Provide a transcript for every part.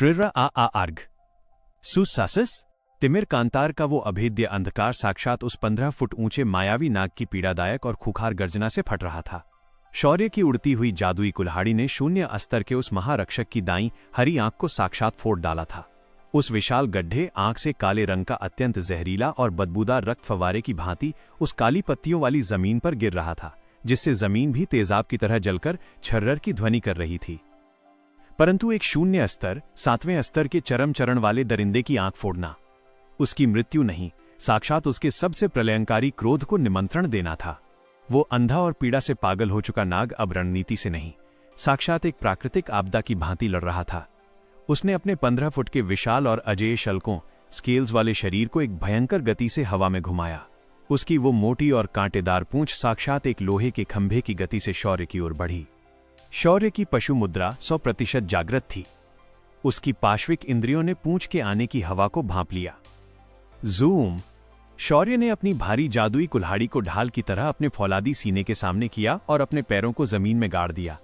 क्रिरा आ अर्घ सुसासस तिमिर कांतार का वो अभेद्य अंधकार साक्षात उस 15 फुट ऊंचे मायावी नाग की पीड़ादायक और खूंखार गर्जना से फट रहा था। शौर्य की उड़ती हुई जादुई कुल्हाड़ी ने शून्य अस्तर के उस महारक्षक की दाईं हरी आंख को साक्षात फोड़ डाला था। उस विशाल गड्ढे आंख से काले रंग का अत्यंत जहरीला और बदबूदार रक्त फव्वारे की भांति उस काली पत्तियों वाली जमीन पर गिर रहा था, जिससे जमीन भी तेजाब की तरह जलकर छर्रर की ध्वनि कर रही थी। परंतु एक शून्य अस्तर, 7वें अस्तर के चरम चरण वाले दरिंदे की आंख फोड़ना उसकी मृत्यु नहीं, साक्षात उसके सबसे प्रलयंकारी क्रोध को निमंत्रण देना था। वो अंधा और पीड़ा से पागल हो चुका नाग अब रणनीति से नहीं, साक्षात एक प्राकृतिक आपदा की भांति लड़ रहा था। उसने अपने 15 फुट के विशाल और अजेय शल्कों स्केल्स वाले शरीर को एक भयंकर गति से हवा में घुमाया। उसकी वो मोटी और कांटेदार पूंछ साक्षात एक लोहे के खंभे की गति से शौर्य की ओर बढ़ी। शौर्य की पशु मुद्रा 100% जागृत थी। उसकी पार्श्विक इंद्रियों ने पूंछ के आने की हवा को भांप लिया। जूम! शौर्य ने अपनी भारी जादुई कुल्हाड़ी को ढाल की तरह अपने फौलादी सीने के सामने किया और अपने पैरों को जमीन में गाड़ दिया।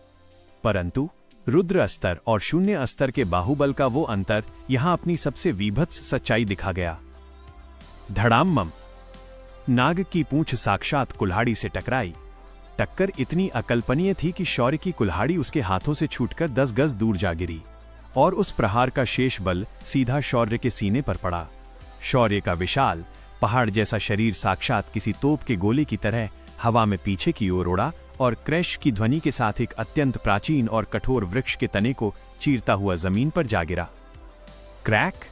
परंतु रुद्र अस्तर और शून्य अस्तर के बाहुबल का वो अंतर यहां अपनी सबसे वीभत्स सच्चाई दिखा गया। धड़ामम! नाग की पूंछ साक्षात कुल्हाड़ी से टकराई। टक्कर इतनी अकल्पनीय थी कि शौर्य की कुल्हाड़ी उसके हाथों से छूटकर 10 गज दूर जा गिरी और उस प्रहार का शेष बल सीधा शौर्य के सीने पर पड़ा। शौर्य का विशाल पहाड़ जैसा शरीर साक्षात किसी तोप के गोले की तरह हवा में पीछे की ओर उड़ा और क्रैश की ध्वनि के साथ एक अत्यंत प्राचीन और कठोर वृक्ष के तने को चीरता हुआ जमीन पर जा गिरा। क्रैक!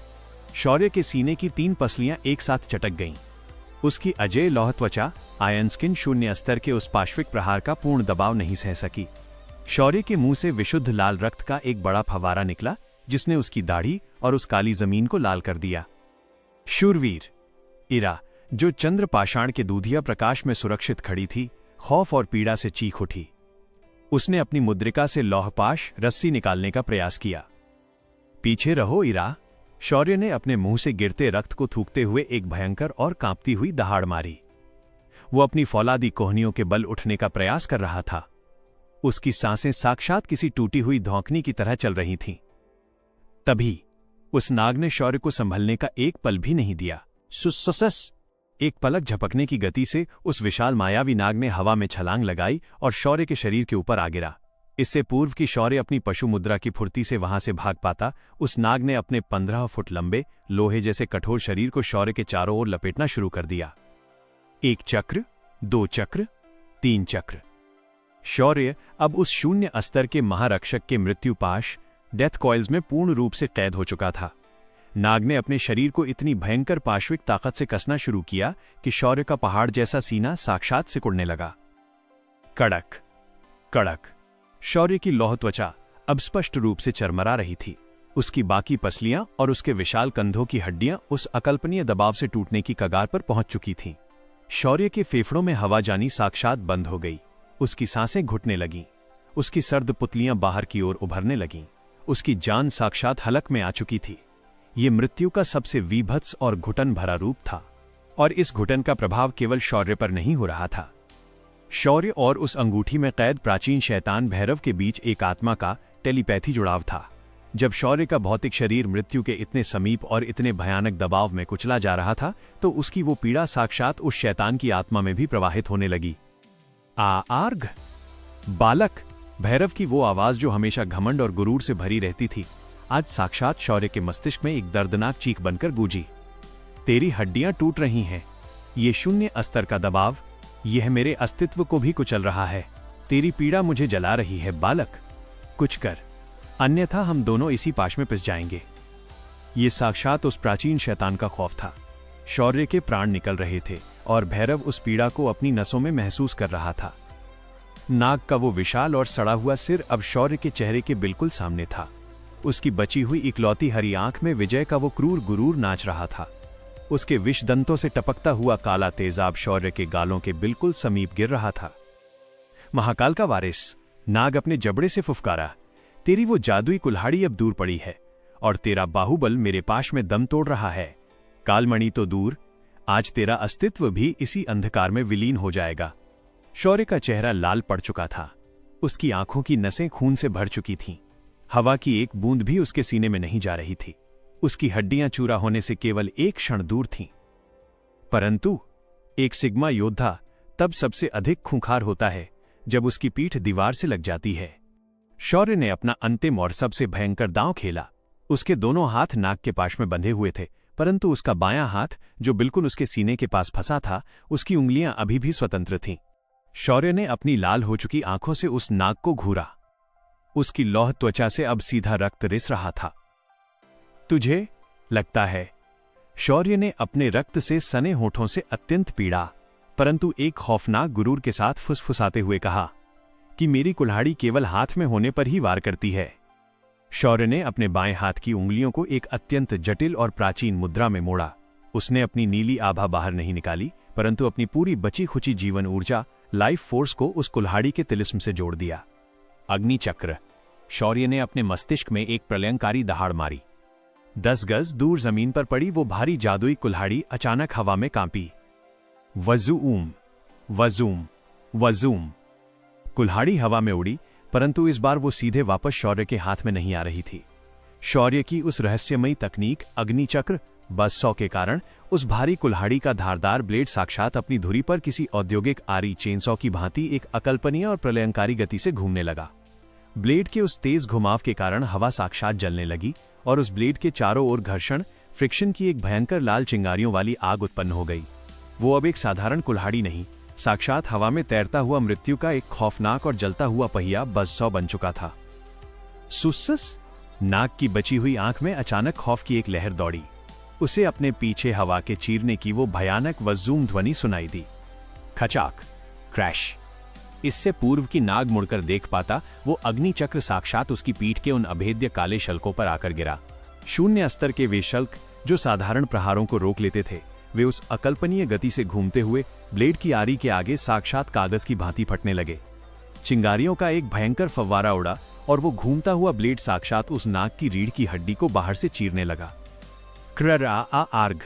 शौर्य के सीने की 3 पसलियां एक साथ चटक गईं। उसकी अजेय लौह त्वचा आयन स्किन शून्य अस्तर के उस पार्श्विक प्रहार का पूर्ण दबाव नहीं सह सकी। शौर्य के मुंह से विशुद्ध लाल रक्त का एक बड़ा फव्वारा निकला, जिसने उसकी दाढ़ी और उस काली जमीन को लाल कर दिया। शूरवीर इरा, जो चंद्र पाषाण के दूधिया प्रकाश में सुरक्षित खड़ी थी, खौफ और पीड़ा से चीख उठी। उसने अपनी मुद्रिका से लौहपाश रस्सी निकालने का प्रयास किया। पीछे रहो इरा! शौर्य ने अपने मुंह से गिरते रक्त को थूकते हुए एक भयंकर और कांपती हुई दहाड़ मारी। वो अपनी फौलादी कोहनियों के बल उठने का प्रयास कर रहा था। उसकी सांसें साक्षात किसी टूटी हुई धौंकनी की तरह चल रही थीं। तभी उस नाग ने शौर्य को संभलने का एक पल भी नहीं दिया। सुसस! एक पलक झपकने की गति से उस विशाल मायावी नाग ने हवा में छलांग लगाई और शौर्य के शरीर के ऊपर आ गिरा। इससे पूर्व कि शौर्य अपनी पशु मुद्रा की फुर्ती से वहां से भाग पाता, उस नाग ने अपने 15 फुट लंबे लोहे जैसे कठोर शरीर को शौर्य के चारों ओर लपेटना शुरू कर दिया। 1 चक्र, 2 चक्र, 3 चक्र। शौर्य अब उस शून्य अस्तर के महारक्षक के मृत्युपाश डेथ कॉइल्स में पूर्ण रूप से कैद हो चुका था। नाग ने अपने शरीर को इतनी भयंकर पार्श्विक ताकत से कसना शुरू किया कि शौर्य का पहाड़ जैसा सीना साक्षात सिकुड़ने लगा। कड़क कड़क! शौर्य की लौह त्वचा अब स्पष्ट रूप से चरमरा रही थी। उसकी बाकी पसलियां और उसके विशाल कंधों की हड्डियां उस अकल्पनीय दबाव से टूटने की कगार पर पहुंच चुकी थीं। शौर्य के फेफड़ों में हवा जानी साक्षात बंद हो गई। उसकी सांसें घुटने लगीं। उसकी सर्द पुतलियां बाहर की ओर उभरने लगीं। उसकी जान साक्षात हलक में आ चुकी थी। ये मृत्यु का सबसे वीभत्स और घुटन भरा रूप था, और इस घुटन का प्रभाव केवल शौर्य पर नहीं हो रहा था। शौर्य और उस अंगूठी में कैद प्राचीन शैतान भैरव के बीच एक आत्मा का टेलीपैथी जुड़ाव था। जब शौर्य का भौतिक शरीर मृत्यु के इतने समीप और इतने भयानक दबाव में कुचला जा रहा था, तो उसकी वो पीड़ा साक्षात उस शैतान की आत्मा में भी प्रवाहित होने लगी। आर्घ! बालक! भैरव की वो आवाज जो हमेशा घमंड और गुरूर से भरी रहती थी, आज साक्षात शौर्य के मस्तिष्क में एक दर्दनाक चीख बनकर गूंजी। तेरी हड्डियां टूट रही हैं। ये शून्य अस्तर का दबाव, यह मेरे अस्तित्व को भी कुचल रहा है। तेरी पीड़ा मुझे जला रही है बालक। कुछ कर, अन्यथा हम दोनों इसी पाश में पिस जाएंगे। ये साक्षात उस प्राचीन शैतान का खौफ था। शौर्य के प्राण निकल रहे थे और भैरव उस पीड़ा को अपनी नसों में महसूस कर रहा था। नाग का वो विशाल और सड़ा हुआ सिर अब शौर्य के चेहरे के बिल्कुल सामने था। उसकी बची हुई इकलौती हरी आंख में विजय का वो क्रूर गुरूर नाच रहा था। उसके विष दंतों से टपकता हुआ काला तेजाब शौर्य के गालों के बिल्कुल समीप गिर रहा था। महाकाल का वारिस! नाग अपने जबड़े से फुफकारा। तेरी वो जादुई कुल्हाड़ी अब दूर पड़ी है और तेरा बाहुबल मेरे पाश में दम तोड़ रहा है। कालमणि तो दूर, आज तेरा अस्तित्व भी इसी अंधकार में विलीन हो जाएगा। शौर्य का चेहरा लाल पड़ चुका था। उसकी आंखों की नसें खून से भर चुकी थीं। हवा की एक बूंद भी उसके सीने में नहीं जा रही थी। उसकी हड्डियां चूरा होने से केवल एक क्षण दूर थीं। परंतु एक सिग्मा योद्धा तब सबसे अधिक खूंखार होता है जब उसकी पीठ दीवार से लग जाती है। शौर्य ने अपना अंतिम और सबसे भयंकर दांव खेला। उसके दोनों हाथ नाक के पाश में बंधे हुए थे, परंतु उसका बायां हाथ, जो बिल्कुल उसके सीने के पास फंसा था, उसकी उंगलियां अभी भी स्वतंत्र थीं। शौर्य ने अपनी लाल हो चुकी आंखों से उस नाक को घूरा। उसकी लौह त्वचा से अब सीधा रक्त रिस रहा था। तुझे लगता है? शौर्य ने अपने रक्त से सने होठों से अत्यंत पीड़ा, परंतु एक खौफनाक गुरूर के साथ फुसफुसाते हुए कहा कि मेरी कुल्हाड़ी केवल हाथ में होने पर ही वार करती है। शौर्य ने अपने बाएं हाथ की उंगलियों को एक अत्यंत जटिल और प्राचीन मुद्रा में मोड़ा। उसने अपनी नीली आभा बाहर नहीं निकाली, परंतु अपनी पूरी बची खुची जीवन ऊर्जा, लाइफ फोर्स को उस कुल्हाड़ी के तिलिस्म से जोड़ दिया। अग्नि चक्र। शौर्य ने अपने मस्तिष्क में एक प्रलयंकारी दहाड़ मारी। 10 गज दूर जमीन पर पड़ी वो भारी जादुई कुल्हाड़ी अचानक हवा में कांपी। वजूम, वजूम, वजूम। कुल्हाड़ी हवा में उड़ी, परंतु इस बार वो सीधे वापस शौर्य के हाथ में नहीं आ रही थी। शौर्य की उस रहस्यमयी तकनीक अग्नि चक्र बज़-100 के कारण उस भारी कुल्हाड़ी का धारदार ब्लेड साक्षात अपनी धुरी पर किसी औद्योगिक आरी चेनसॉ की भांति एक अकल्पनीय और प्रलयंकारी गति से घूमने लगा। ब्लेड के उस तेज घुमाव के कारण हवा साक्षात जलने लगी और उस ब्लेड के चारों ओर घर्षण, फ्रिक्शन की एक भयंकर लाल चिंगारियों वाली आग उत्पन्न हो गई। वो अब एक साधारण कुल्हाड़ी नहीं, साक्षात हवा में तैरता हुआ मृत्यु का एक खौफनाक और जलता हुआ पहिया बज़-100 बन चुका था। सुस्सस। नाक की बची हुई आंख में अचानक खौफ की एक लहर दौड़ी। उसे अपने पीछे हवा के चीरने की वो भयानक वजूम ध्वनि सुनाई दी। खचाक, क्रैश। इससे पूर्व की नाग मुड़कर देख पाता, वो अग्नि चक्र साक्षात उसकी पीठ के उन अभेद्य काले शल्कों पर आकर गिरा। शून्य स्तर के वे शल्क जो साधारण प्रहारों को रोक लेते थे, वे उस अकल्पनीय गति से घूमते हुए ब्लेड की आरी के आगे साक्षात कागज की भांति फटने लगे। चिंगारियों का एक भयंकर फव्वारा उड़ा और वो घूमता हुआ ब्लेड साक्षात उस नाग की रीढ़ की हड्डी को बाहर से चीरने लगा। क्रर आ आ आर्ग।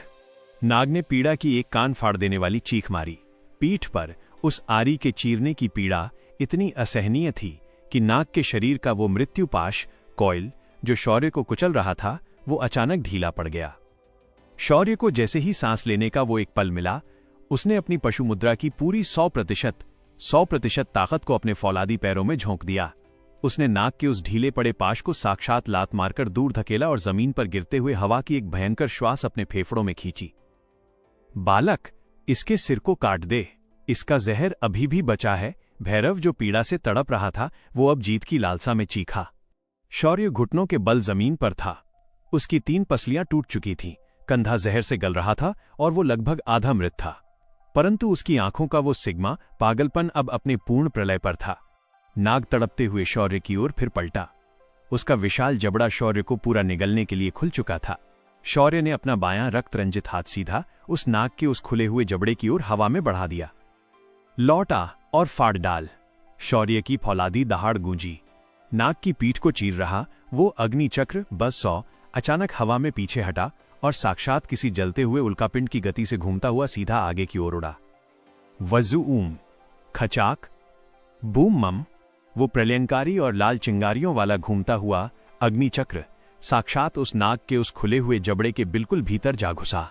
नाग ने पीड़ा की एक कान फाड़ देने वाली चीख मारी। पीठ पर उस आरी के चीरने की पीड़ा इतनी असहनीय थी कि नाग के शरीर का वो मृत्युपाश कॉइल जो शौर्य को कुचल रहा था, वो अचानक ढीला पड़ गया। शौर्य को जैसे ही सांस लेने का वो एक पल मिला, उसने अपनी पशु मुद्रा की पूरी 100% ताकत को अपने फौलादी पैरों में झोंक दिया। उसने नाग के उस ढीले पड़े पाश को साक्षात लात मारकर दूर धकेला और जमीन पर गिरते हुए हवा की एक भयंकर श्वास अपने फेफड़ों में खींची। बालक, इसके सिर को काट दे, इसका जहर अभी भी बचा है। भैरव, जो पीड़ा से तड़प रहा था, वो अब जीत की लालसा में चीखा। शौर्य घुटनों के बल जमीन पर था। उसकी 3 पसलियां टूट चुकी थीं, कंधा जहर से गल रहा था और वो लगभग आधा मृत था। परंतु उसकी आंखों का वो सिग्मा पागलपन अब अपने पूर्ण प्रलय पर था। नाग तड़पते हुए शौर्य की ओर फिर पलटा। उसका विशाल जबड़ा शौर्य को पूरा निगलने के लिए खुल चुका था। शौर्य ने अपना बायां रक्त रंजित हाथ सीधा उस नाग के उस खुले हुए जबड़े की ओर हवा में बढ़ा दिया। लौटा और फाड़ डाल। शौर्य की फौलादी दहाड़ गूंजी। नाग की पीठ को चीर रहा वो अग्नि चक्र बज़-100 अचानक हवा में पीछे हटा और साक्षात किसी जलते हुए उल्कापिंड की गति से घूमता हुआ सीधा आगे की ओर उड़ा। वजूम, खचाक, बूम मम। वो प्रलयंकारी और लाल चिंगारियों वाला घूमता हुआ अग्नि चक्र साक्षात उस नाग के उस खुले हुए जबड़े के बिल्कुल भीतर जा घुसा।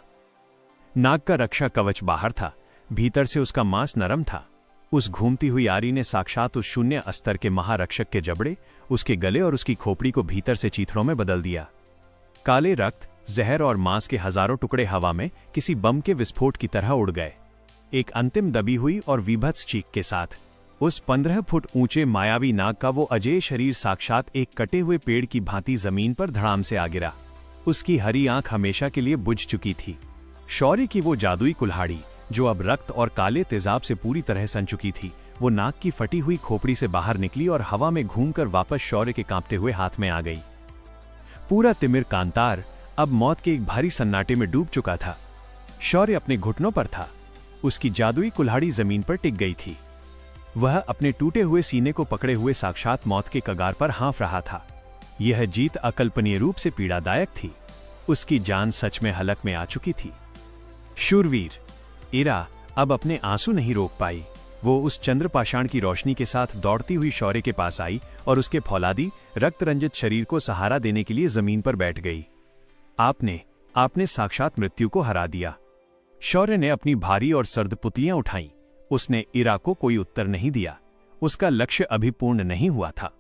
नाग का रक्षा कवच बाहर था, भीतर से उसका मांस नरम था। उस घूमती हुई आरी ने साक्षात उस शून्य स्तर के महारक्षक के जबड़े, उसके गले और उसकी खोपड़ी को भीतर से चीथड़ों में बदल दिया। काले रक्त, जहर और मांस के हजारों टुकड़े हवा में किसी बम के विस्फोट की तरह उड़ गए। एक अंतिम दबी हुई और विभत्स चीख के साथ उस 15 फुट ऊंचे मायावी नाग का वो अजेय शरीर साक्षात एक कटे हुए पेड़ की भांति जमीन पर धड़ाम से आ गिरा। उसकी हरी आंख हमेशा के लिए बुझ चुकी थी। शौर्य की वो जादुई कुल्हाड़ी, जो अब रक्त और काले तेजाब से पूरी तरह सन चुकी थी, वो नाग की फटी हुई खोपड़ी से बाहर निकली और हवा में घूमकर वापस शौर्य के कांपते हुए हाथ में आ गई। पूरा तिमिर कांतार अब मौत के एक भारी सन्नाटे में डूब चुका था। शौर्य अपने घुटनों पर था। उसकी जादुई कुल्हाड़ी जमीन पर टिक गई थी। वह अपने टूटे हुए सीने को पकड़े हुए साक्षात मौत के कगार पर हाँफ रहा था। यह जीत अकल्पनीय रूप से पीड़ादायक थी। उसकी जान सच में हलक में आ चुकी थी। शूरवीर इरा अब अपने आंसू नहीं रोक पाई। वो उस चंद्रपाषाण की रोशनी के साथ दौड़ती हुई शौर्य के पास आई और उसके फौलादी रक्त रंजित शरीर को सहारा देने के लिए जमीन पर बैठ गई। आपने साक्षात मृत्यु को हरा दिया। शौर्य ने अपनी भारी और सर्द पुतलियां उठाईं। उसने इरा को कोई उत्तर नहीं दिया। उसका लक्ष्य अभी पूर्ण नहीं हुआ था।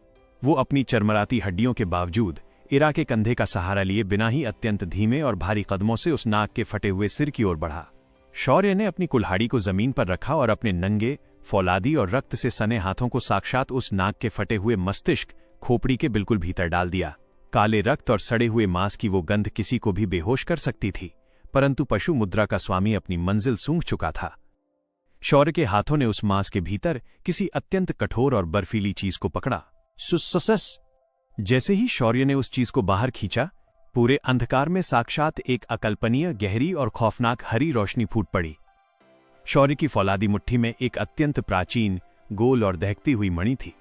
वो अपनी चरमराती हड्डियों के बावजूद इरा के कंधे का सहारा लिए बिना ही अत्यंत धीमे और भारी कदमों से उस नाग के फटे हुए सिर की ओर बढ़ा। शौर्य ने अपनी कुल्हाड़ी को जमीन पर रखा और अपने नंगे, फौलादी और रक्त से सने हाथों को साक्षात उस नाग के फटे हुए मस्तिष्क, खोपड़ी के बिल्कुल भीतर डाल दिया। काले रक्त और सड़े हुए मांस की वो गंध किसी को भी बेहोश कर सकती थी, परंतु पशु मुद्रा का स्वामी अपनी मंजिल सूंघ चुका था। शौर्य के हाथों ने उस मांस के भीतर किसी अत्यंत कठोर और बर्फीली चीज को पकड़ा। सुसस। जैसे ही शौर्य ने उस चीज को बाहर खींचा, पूरे अंधकार में साक्षात एक अकल्पनीय, गहरी और खौफनाक हरी रोशनी फूट पड़ी। शौर्य की फौलादी मुट्ठी में एक अत्यंत प्राचीन, गोल और दहकती हुई मणि थी।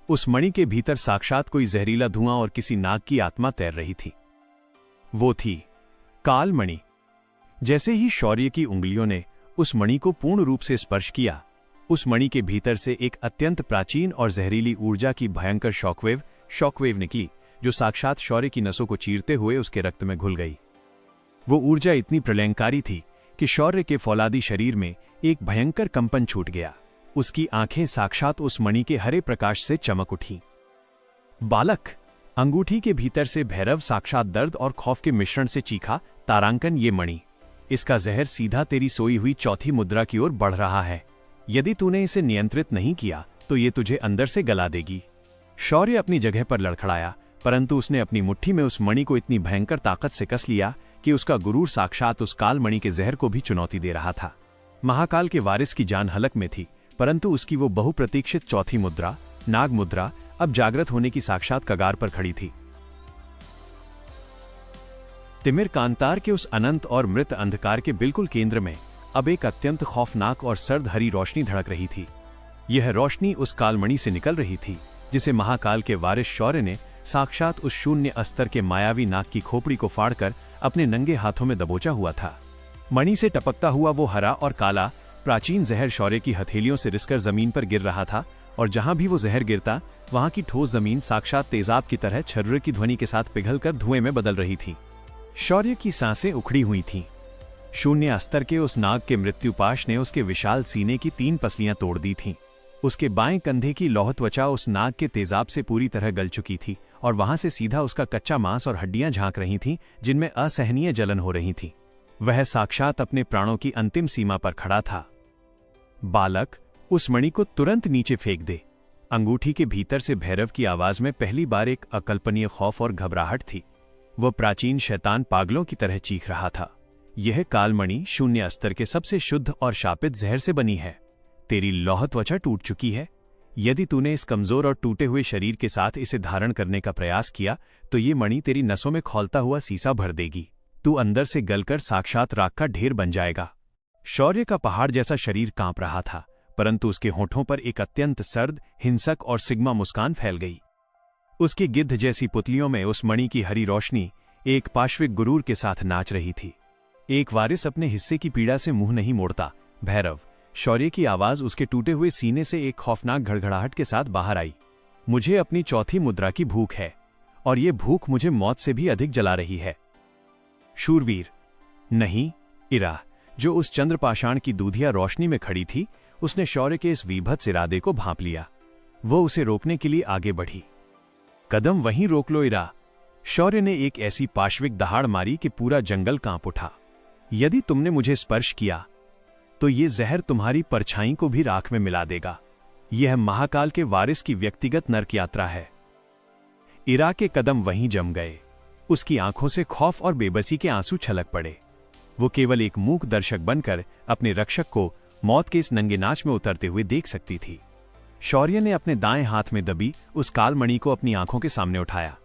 उस मणि के भीतर साक्षात कोई जहरीला धुआं और किसी नाग की आत्मा तैर रही थी। वो थी काल मणि। जैसे ही शौर्य की उंगलियों ने उस मणि को पूर्ण रूप से स्पर्श किया, उस मणि के भीतर से एक अत्यंत प्राचीन और जहरीली ऊर्जा की भयंकर शॉकवेव निकली, जो साक्षात शौर्य की नसों को चीरते हुए उसके रक्त में घुल गई। वो ऊर्जा इतनी प्रलयंकारी थी कि शौर्य के फौलादी शरीर में एक भयंकर कंपन छूट गया। उसकी आंखें साक्षात उस मणि के हरे प्रकाश से चमक उठीं। बालक, अंगूठी के भीतर से भैरव साक्षात दर्द और खौफ के मिश्रण से चीखा, तारांकन, ये मणि, इसका जहर सीधा तेरी सोई हुई चौथी मुद्रा की ओर बढ़ रहा है। यदि तूने इसे नियंत्रित नहीं किया तो ये तुझे अंदर से गला देगी। शौर्य अपनी जगह पर लड़खड़ाया, परंतु उसने अपनी मुट्ठी में उस मणि को इतनी भयंकर ताकत से कस लिया कि उसका गुरूर साक्षात उस काल मणि के जहर को भी चुनौती दे रहा था। महाकाल के वारिस की जान हलक में थी, परंतु उसकी वो बहुप्रतीक्षित चौथी मुद्रा, नाग मुद्रा, अब जागृत होने की साक्षात कगार पर खड़ी थी। तिमिर कांतार के उस अनंत और मृत अंधकार के बिल्कुल केंद्र में अब एक अत्यंत खौफनाक और सर्द हरी रोशनी धड़क रही थी। यह रोशनी उस कालमणि से निकल रही थी जिसे महाकाल के वारिस शौर्य ने साक्षात उस शून्य अस्तर के मायावी नाग की खोपड़ी को फाड़कर अपने नंगे हाथों में दबोचा हुआ था। मणि से टपकता हुआ वो हरा और काला प्राचीन जहर शौर्य की हथेलियों से रिसकर जमीन पर गिर रहा था, और जहां भी वो जहर गिरता वहां की ठोस जमीन साक्षात तेजाब की तरह छर्रे की ध्वनि के साथ पिघलकर धुएं में बदल रही थी। शौर्य की सांसें उखड़ी हुई थीं। शून्य अस्तर के उस नाग के मृत्युपाश ने उसके विशाल सीने की 3 पसलियां तोड़ दी थीं। उसके बाएं कंधे की लौह त्वचा उस नाग के तेजाब से पूरी तरह गल चुकी थी, और वहां से सीधा उसका कच्चा मांस और हड्डियां झांक रही थीं, जिनमें असहनीय जलन हो रही थी। वह साक्षात अपने प्राणों की अंतिम सीमा पर खड़ा था। बालक, उस मणि को तुरंत नीचे फेंक दे। अंगूठी के भीतर से भैरव की आवाज में पहली बार एक अकल्पनीय खौफ और घबराहट थी। वह प्राचीन शैतान पागलों की तरह चीख रहा था। यह कालमणि शून्य अस्तर के सबसे शुद्ध और शापित जहर से बनी है। तेरी लौह त्वचा टूट चुकी है। यदि तूने इस कमजोर और टूटे हुए शरीर के साथ इसे धारण करने का प्रयास किया तो ये मणि तेरी नसों में खौलता हुआ सीसा भर देगी। तू अंदर से गलकर साक्षात राख का ढेर बन जाएगा। शौर्य का पहाड़ जैसा शरीर कांप रहा था, परंतु उसके होठों पर एक अत्यंत सर्द, हिंसक और सिग्मा मुस्कान फैल गई। उसकी गिद्ध जैसी पुतलियों में उस मणि की हरी रोशनी एक पाश्विक गुरूर के साथ नाच रही थी। एक वारिस अपने हिस्से की पीड़ा से मुंह नहीं मोड़ता। भैरव, शौर्य की आवाज उसके टूटे हुए सीने से एक खौफनाक घड़घड़ाहट के साथ बाहर आई। मुझे अपनी चौथी मुद्रा की भूख है, और ये भूख मुझे मौत से भी अधिक जला रही है। शूरवीर, नहीं, इरा, जो उस चंद्रपाषाण की दूधिया रोशनी में खड़ी थी, उसने शौर्य के इस वीभत्स इरादे को भांप लिया। वो उसे रोकने के लिए आगे बढ़ी। कदम वहीं रोक लो इरा। शौर्य ने एक ऐसी पाश्विक दहाड़ मारी कि पूरा जंगल कांप उठा। यदि तुमने मुझे स्पर्श किया तो ये जहर तुम्हारी परछाई को भी राख में मिला देगा। यह महाकाल के वारिस की व्यक्तिगत नरक यात्रा है। इरा के कदम वहीं जम गए। उसकी आंखों से खौफ और बेबसी के आंसू छलक पड़े। वो केवल एक मूक दर्शक बनकर अपने रक्षक को मौत के इस नंगे नाच में उतरते हुए देख सकती थी। शौर्य ने अपने दाएं हाथ में दबी उस कालमणि को अपनी आंखों के सामने उठाया।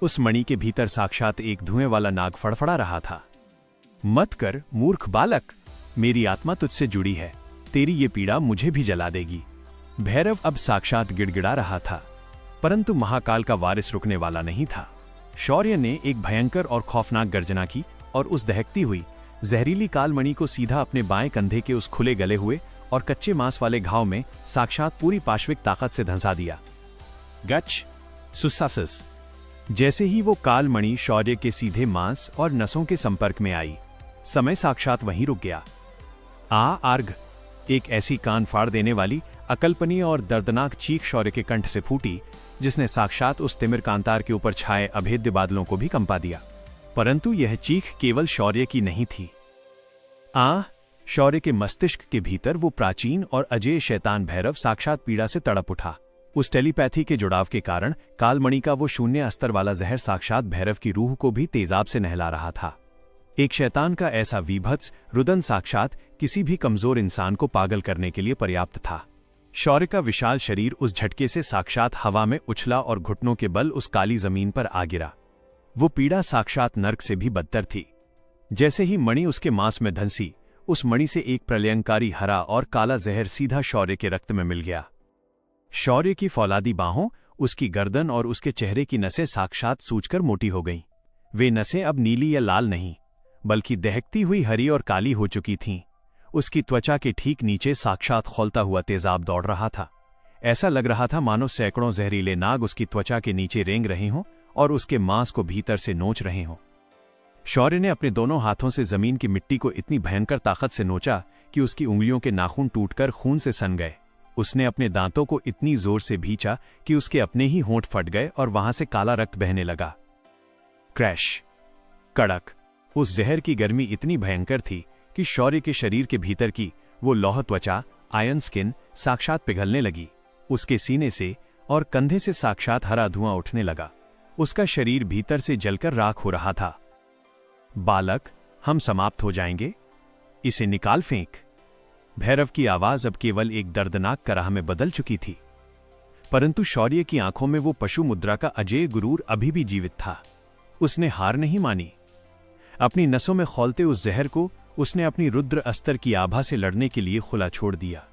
उस मणि के भीतर साक्षात एक धुएं वाला नाग फड़फड़ा रहा था। मत कर, मूर्ख बालक, मेरी आत्मा तुझसे जुड़ी है। तेरी ये पीड़ा मुझे भी जला देगी। भैरव अब साक्षात गिड़गिड़ा रहा था, परंतु महाकाल का वारिस रुकने वाला नहीं था। शौर्य ने एक भयंकर और खौफनाक गर्जना की और उस दहकती हुई जहरीली कालमणि को सीधा अपने बाएं कंधे के उस खुले गले हुए और कच्चे मांस वाले घाव में साक्षात पूरी पाश्विक ताकत से धंसा दिया। गच सुसासस। जैसे ही वो कालमणि शौर्य के सीधे मांस और नसों के संपर्क में आई, समय साक्षात वहीं रुक गया। आर्घ। एक ऐसी कान फाड़ देने वाली, अकल्पनीय और दर्दनाक चीख शौर्य के कंठ से फूटी जिसने साक्षात उस तिमिर कांतार के ऊपर छाए अभेद्य बादलों को भी कंपा दिया। परंतु यह चीख केवल शौर्य की नहीं थी। शौर्य के मस्तिष्क के भीतर वो प्राचीन और अजेय शैतान भैरव साक्षात पीड़ा से तड़प उठा। उस टेलीपैथी के जुड़ाव के कारण कालमणि का वो शून्य अस्तर वाला जहर साक्षात भैरव की रूह को भी तेजाब से नहला रहा था। एक शैतान का ऐसा वीभत्स रुदन साक्षात किसी भी कमजोर इंसान को पागल करने के लिए पर्याप्त था। शौर्य का विशाल शरीर उस झटके से साक्षात हवा में उछला और घुटनों के बल उस काली जमीन पर आ गिरा। वो पीड़ा साक्षात नर्क से भी बदतर थी। जैसे ही मणि उसके मांस में धंसी, उस मणि से एक प्रलयंकारी हरा और काला जहर सीधा शौर्य के रक्त में मिल गया। शौर्य की फौलादी बाहों, उसकी गर्दन और उसके चेहरे की नसें साक्षात सूजकर मोटी हो गईं। वे नसें अब नीली या लाल नहीं, बल्कि दहकती हुई हरी और काली हो चुकी थीं। उसकी त्वचा के ठीक नीचे साक्षात खौलता हुआ तेजाब दौड़ रहा था। ऐसा लग रहा था मानो सैकड़ों जहरीले नाग उसकी त्वचा के नीचे रेंग रहे हों और उसके मांस को भीतर से नोच रहे हों। शौर्य ने अपने दोनों हाथों से जमीन की मिट्टी को इतनी भयंकर ताकत से नोचा कि उसकी उंगलियों के नाखून टूटकर खून से सन गए। उसने अपने दांतों को इतनी जोर से भींचा कि उसके अपने ही होंठ फट गए और वहां से काला रक्त बहने लगा। क्रैश। कड़क। उस जहर की गर्मी इतनी भयंकर थी कि शौर्य के शरीर के भीतर की वो लौह त्वचा, आयरन स्किन, साक्षात पिघलने लगी। उसके सीने से और कंधे से साक्षात हरा धुआं उठने लगा। उसका शरीर भीतर से जलकर राख हो रहा था। बालक, हम समाप्त हो जाएंगे, इसे निकाल फेंक। भैरव की आवाज अब केवल एक दर्दनाक कराह में बदल चुकी थी। परंतु शौर्य की आंखों में वो पशु मुद्रा का अजेय गुरूर अभी भी जीवित था। उसने हार नहीं मानी। अपनी नसों में खौलते उस जहर को उसने अपनी रुद्र अस्तर की आभा से लड़ने के लिए खुला छोड़ दिया।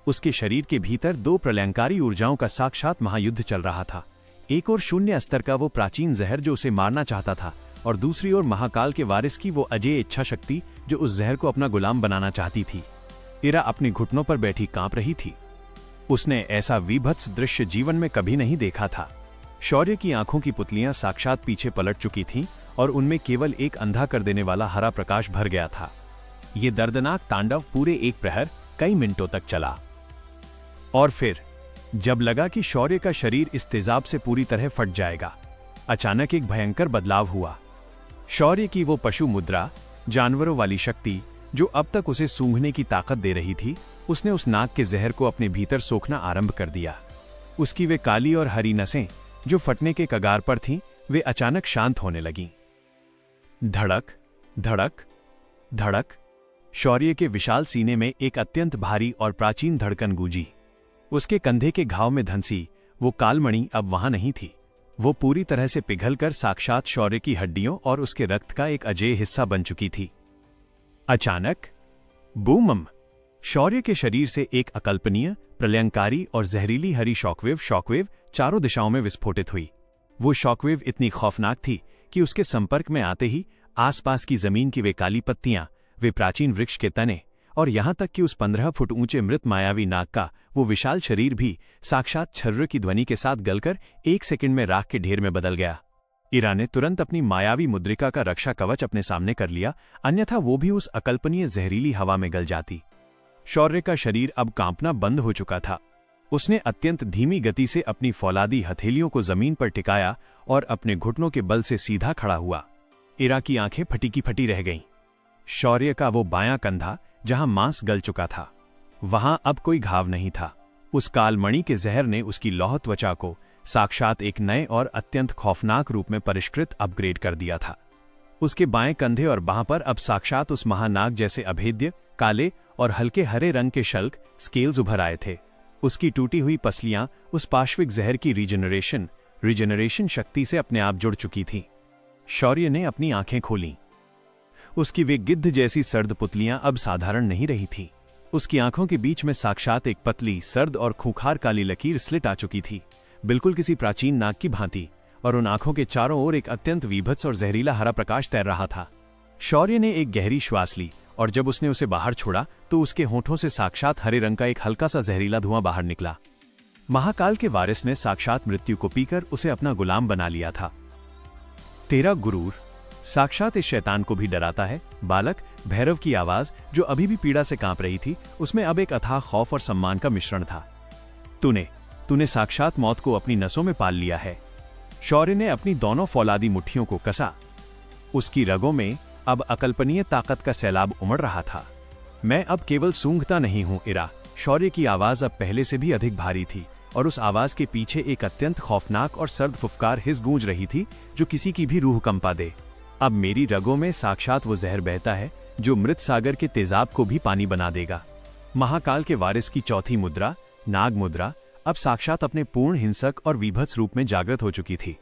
उसके शरीर के भीतर दो प्रलयंकारी ऊर्जाओं का साक्षात महायुद्ध चल रहा था। एक और शून्य अस्तर का वो प्राचीन जहर जो उसे मारना चाहता था, और दूसरी ओर महाकाल के वारिस की वो अजेय इच्छा शक्ति जो उस जहर को अपना गुलाम बनाना चाहती थी। इरा अपने घुटनों पर बैठी कांप रही थी। उसने ऐसा विभत्स दृश्य जीवन में कभी नहीं देखा था। शौर्य की आंखों की पुतलियां साक्षात पीछे पलट चुकी थीं और उनमें केवल एक अंधा कर देने वाला हरा प्रकाश भर गया था। ये दर्दनाक तांडव पूरे एक प्रहर कई मिनटों तक चला। और फिर जब लगा कि शौर्य का शरीर इस तेजाब से पूरी तरह फट जाएगा, अचानक एक भयंकर बदलाव हुआ। शौर्य की वो पशु मुद्रा, जानवरों वाली शक्ति जो अब तक उसे सूंघने की ताकत दे रही थी, उसने उस नाग के जहर को अपने भीतर सोखना आरंभ कर दिया। उसकी वे काली और हरी नसें जो फटने के कगार पर थीं, वे अचानक शांत होने लगीं। धड़क, धड़क, धड़क। शौर्य के विशाल सीने में एक अत्यंत भारी और प्राचीन धड़कन गूंजी। उसके कंधे के घाव में धंसी वो कालमणि अब वहां नहीं थी। वो पूरी तरह से पिघलकर साक्षात शौर्य की हड्डियों और उसके रक्त का एक अजेय हिस्सा बन चुकी थी। अचानक बूमम, शौर्य के शरीर से एक अकल्पनीय, प्रलयंकारी और जहरीली हरी शॉकवेव चारों दिशाओं में विस्फोटित हुई। वो शॉकवेव इतनी खौफनाक थी कि उसके संपर्क में आते ही आसपास की जमीन की वे काली पत्तियां, वे प्राचीन वृक्ष के तने और यहां तक कि उस 15 फुट ऊंचे मृत मायावी नाग का वो विशाल शरीर भी साक्षात छर्र की ध्वनि के साथ गलकर 1 सेकंड में राख के ढेर में बदल गया। इरा ने तुरंत अपनी मायावी मुद्रिका का रक्षा कवच अपने सामने कर लिया, अन्यथा वो भी उस अकल्पनीय जहरीली हवा में गल जाती। शौर्य का शरीर अब कांपना बंद हो चुका था। उसने अत्यंत धीमी गति से अपनी फौलादी हथेलियों को जमीन पर टिकाया और अपने घुटनों के बल से सीधा खड़ा हुआ। इरा की आंखें फटी की फटी रह गईं। शौर्य का वो बायां कंधा, जहां मांस गल चुका था, वहां अब कोई घाव नहीं था। उस कालमणि के जहर ने उसकी लौह त्वचा को साक्षात एक नए और अत्यंत खौफनाक रूप में परिष्कृत अपग्रेड कर दिया था। उसके बाएं कंधे और बाह पर अब साक्षात उस महानाग जैसे अभेद्य, काले और हल्के हरे रंग के शल्क स्केल्स उभर आए थे। उसकी टूटी हुई पसलियां उस पाश्विक जहर की रिजेनरेशन शक्ति से अपने आप जुड़ चुकी थीं। शौर्य ने अपनी आंखें खोलीं। उसकी वे गिद्ध जैसी सर्द पुतलियां अब साधारण नहीं रही थीं। उसकी आंखों के बीच में साक्षात एक पतली, सर्द और खूंखार काली लकीर स्लिट आ चुकी थी, बिल्कुल किसी प्राचीन नाग की भांति, और उन आंखों के चारों ओर एक अत्यंत वीभत्स और जहरीला हरा प्रकाश तैर रहा था। शौर्य ने एक गहरी श्वास ली और जब उसने उसे बाहर छोड़ा तो उसके होंठों से साक्षात हरे रंग का एक हल्का सा जहरीला धुआं बाहर निकला। महाकाल के वारिस ने साक्षात मृत्यु को पीकर उसे अपना गुलाम बना लिया था। तेरा गुरूर साक्षात इस शैतान को भी डराता है। बालक, भैरव की आवाज जो अभी भी पीड़ा से कांप रही थी, उसमें अब एक अथाह खौफ और सम्मान का मिश्रण था। तूने साक्षात मौत को अपनी नसों में पाल लिया है। शौर्य ने अपनी दोनों फौलादी मुट्ठियों को कसा। उसकी रगों में अब अकल्पनीय ताकत का सैलाब उमड़ रहा था। मैं अब केवल सूंघता नहीं हूं इरा। शौर्य की आवाज अब पहले से भी अधिक भारी थी और उस आवाज के पीछे एक अत्यंत खौफनाक और सर्द फुफकार हिस गूंज रही थी जो किसी की भी रूह कंपा दे। अब मेरी रगों में साक्षात वो जहर बहता है जो मृत सागर के तेजाब को भी पानी बना देगा। महाकाल के वारिस की चौथी मुद्रा, नाग मुद्रा, अब साक्षात अपने पूर्ण हिंसक और वीभत्स रूप में जागृत हो चुकी थी।